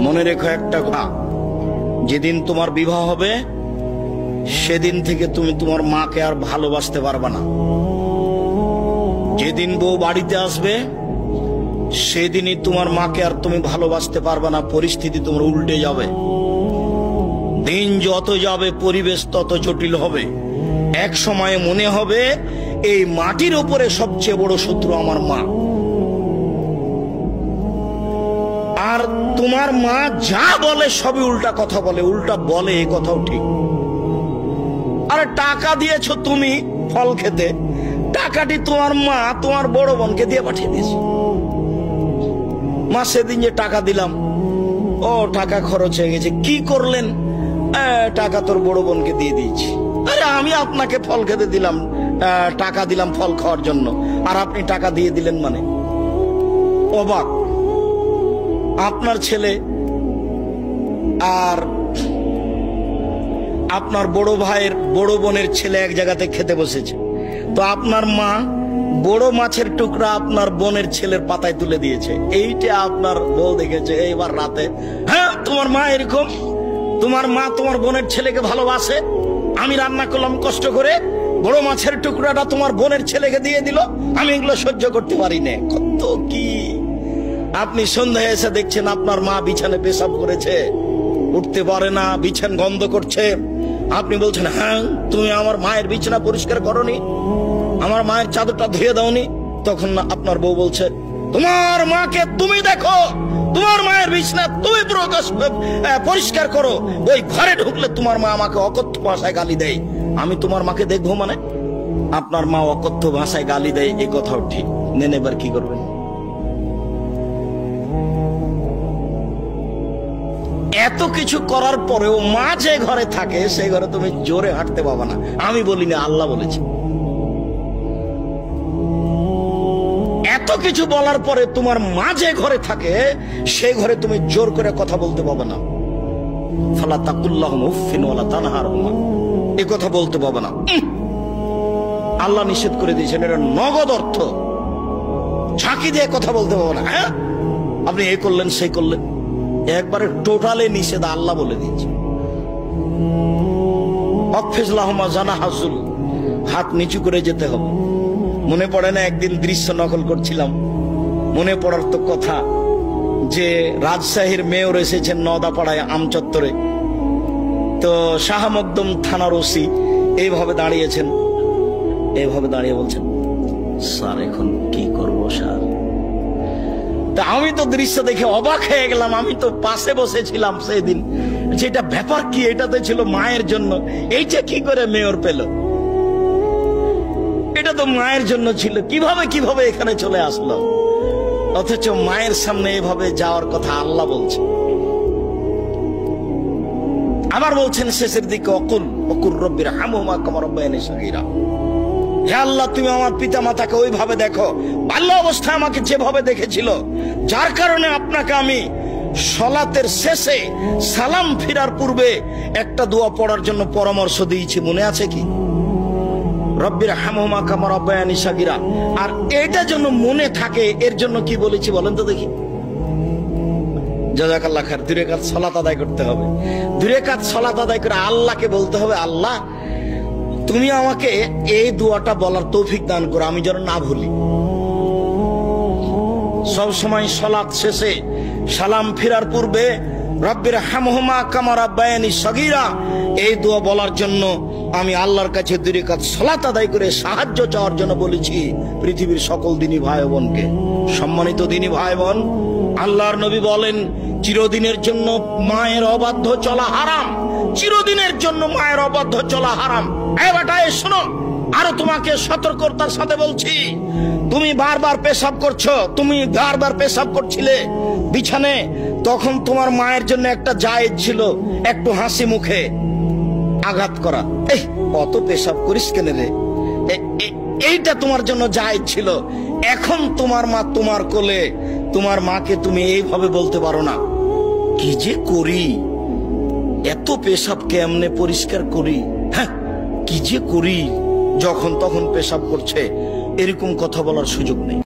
মনে রেখো একটা কথা, যেদিন তোমার বিবাহ হবে সেদিন থেকে তুমি তোমার মাকে আর ভালোবাসতে পারবে না। যেদিন বউ বাড়িতে আসবে সেদিনই তোমার মাকে আর তুমি ভালোবাসতে পারবে না। পরিস্থিতি তোমার উল্টে যাবে। দিন যত যাবে পরিবেশ তত জটিল হবে। এক সময়ে মনে হবে এই মাটির উপরে সবচেয়ে বড় শত্রু আমার মা। আর তোমার মা যা বলে সবই উল্টা কথা বলে, উল্টা বলে, এই কথাও ঠিক। আরে টাকা দিয়েছো তুমি ফল খেতে, টাকাটি তোমার মা তোমার বড় বোনকে দিয়ে পাঠিয়ে দিয়েছে। মা সেদিন যে টাকা দিলাম, ও টাকা খরচ হয়ে গেছে, কি করলেন? টাকা তোর বড় বোনকে দিয়ে দিয়েছি। আরে আমি আপনাকে ফল খেতে দিলাম, টাকা দিলাম ফল খাওয়ার জন্য, আর আপনি টাকা দিয়ে দিলেন মানে? অবাক। আপনার ছেলে আর আপনার বড় ভাইয়ের বড় বোনের ছেলে এক জায়গাতে খেতে বসেছে, তো আপনার মা বড় মাছের টুকরা আপনার বোনের ছেলের পাতায় তুলে দিয়েছে। এইটা আপনার বউ দেখেছে এইবার রাতে। হ্যাঁ, তোমার মা এরকম, তোমার মা তোমার বোনের ছেলেকে ভালোবাসে। আমি রান্না করলাম কষ্ট করে, বড় মাছের টুকরাটা তোমার বোনের ছেলেকে দিয়ে দিল, আমি এগুলো সহ্য করতে পারি না। কত কি! আপনি সন্ধ্যায় এসে দেখছেন আপনার মা বিছানে পেশাব করেছে, উঠতে পারে না, বিছান গন্ধ করছে। আপনি বলছেন, হ্যাঁ তুমি আমার মায়ের বিছানা পরিষ্কার করনি, আমার মায়ের চাদরটা ধুয়ে দাওনি। তখন আপনার বউ বলছে, তোমার মাকে তুমি দেখো, তোমার মায়ের বিছানা তুমি পরিষ্কার করো। ওই ঘরে ঢুকলে তোমার মা আমাকে অকথ্য ভাষায় গালি দেয়, আমি তোমার মাকে দেখবো মানে? আপনার মা অকথ্য ভাষায় গালি দেয়, এই কথাও ঠিক। নেন, এবার কি করবেন? এত কিছু করার পরেও মা যে ঘরে থাকে সেই ঘরে তুমি জোরে হাঁটতে পাবা না। আমি বলি না, আল্লাহ বলেছে। এত কিছু বলার পরে তোমার মা যে ঘরে থাকে সেই ঘরে তুমি জোর করে কথা বলতে পাবে না। ফালা তাকুল্লাহুম উফফিন ওয়ালা তানহারহুমা, এই কথা বলতে পাবে না। আল্লাহ নিষেধ করে দিয়েছেন, এটা নগদ অর্থ। ঝাঁকি দিয়ে কথা বলতে পাবে না। হ্যাঁ, আপনি এই করলেন সেই করলেন, একবারে টোটালে নিষেধ, আল্লাহ বলে দিয়েছে। অকফিজলাহুমা জানাহাজুল, হাত নিচু করে যেতে হবে। মনে পড়ে না একদিন দৃশ্য নকল করছিলাম, মনে পড়ার তো কথা যে রাজশাহীর মেয়র এসেছেন নওদাপাড়ায় আমচত্বরে, তো শাহ মকদুম থানার ওসি এইভাবে দাঁড়িয়েছেন, এইভাবে দাঁড়িয়ে বলছেন, স্যার এখন কি করব স্যার? তা আমি তো দৃশ্য দেখে অবাক হয়ে গেলাম। আমি তো পাশে বসেছিলাম সেদিন, যেটা ব্যাপার কি, এটাতে ছিল মায়ের জন্য, এইটা কি করে মেয়র পেল? এটা তো মায়ের জন্য ছিল, কিভাবে এখানে চলে আসলো? অথচ মায়ের সামনে এভাবে যাওয়ার কথা আল্লাহ বলছে। আবার বলছেন শেষের দিকে, অকুল রব্বির হামহুমা কামা রাব্বায়ানি সগীরা, হে আল্লাহ তুমি আমার পিতা মাতাকে ওইভাবে দেখো বাল্য অবস্থায় আমাকে যেভাবে দেখেছিল, যার কারণে আপনাকে আমি সলাতের শেষে সালাম ফিরার পূর্বে একটা দোয়া পড়ার জন্য পরামর্শ দিয়েছি, মনে আছে কি? রব্বির হামহুমা কামা রাব্বায়ানি সগীরা। আর এটা যেন মনে থাকে এর জন্য কি বলেছি বলেন তো দেখি? জাযাকাল্লাহ খায়ের। 2 রাকাত সালাত আদায় করতে হবে। 2 রাকাত সালাত আদায় করে আল্লাহকে বলতে হবে, আল্লাহ তুমি আমাকে এই দোয়াটা বলার তৌফিক দান করো, আমি যেন না ভুলি। সব সময় সালাত শেষে সালাম ফিরার পূর্বে রব্বির হামহুমা কামা রাব্বায়ানি সগীরা এই দোয়া বলার জন্য আমি আল্লাহর কাছে 2 রাকাত সালাত আদায় করে সাহায্য চাওয়ার জন্য বলেছি পৃথিবীর সকল দিনী ভাই বোনকে। সম্মানিত দিনী ভাই বোন, আল্লাহর নবী বলেন, চিরদিনের জন্য মায়ের অবাধ্য চলা হারাম, চিরদিনের জন্য মায়ের অবাধ্য চলা হারাম। এই বেটা শোনো, আরো তোমাকে সতর্কতার সাথে বলছি, তুমি বারবার পেশাব করছো, তুমি বারবার পেশাব করছিলে বিছানে, তখন তোমার মায়ের জন্য একটা জায়েজ ছিল একটু হাসি মুখে আঘাত করা। এই কত পেশাব করিস কেন রে, এইটা তোমার জন্য জায়েজ ছিল। এখন তোমার মা তোমার কোলে, তোমার মাকে তুমি এইভাবে বলতে পারো না, কি যে করি, এত পেশাব কেমনে পরিষ্কার করি, হ্যাঁ কি যে করি, যখন তখন পেশাব করছে, এরকম কথা বলার সুযোগ নেই।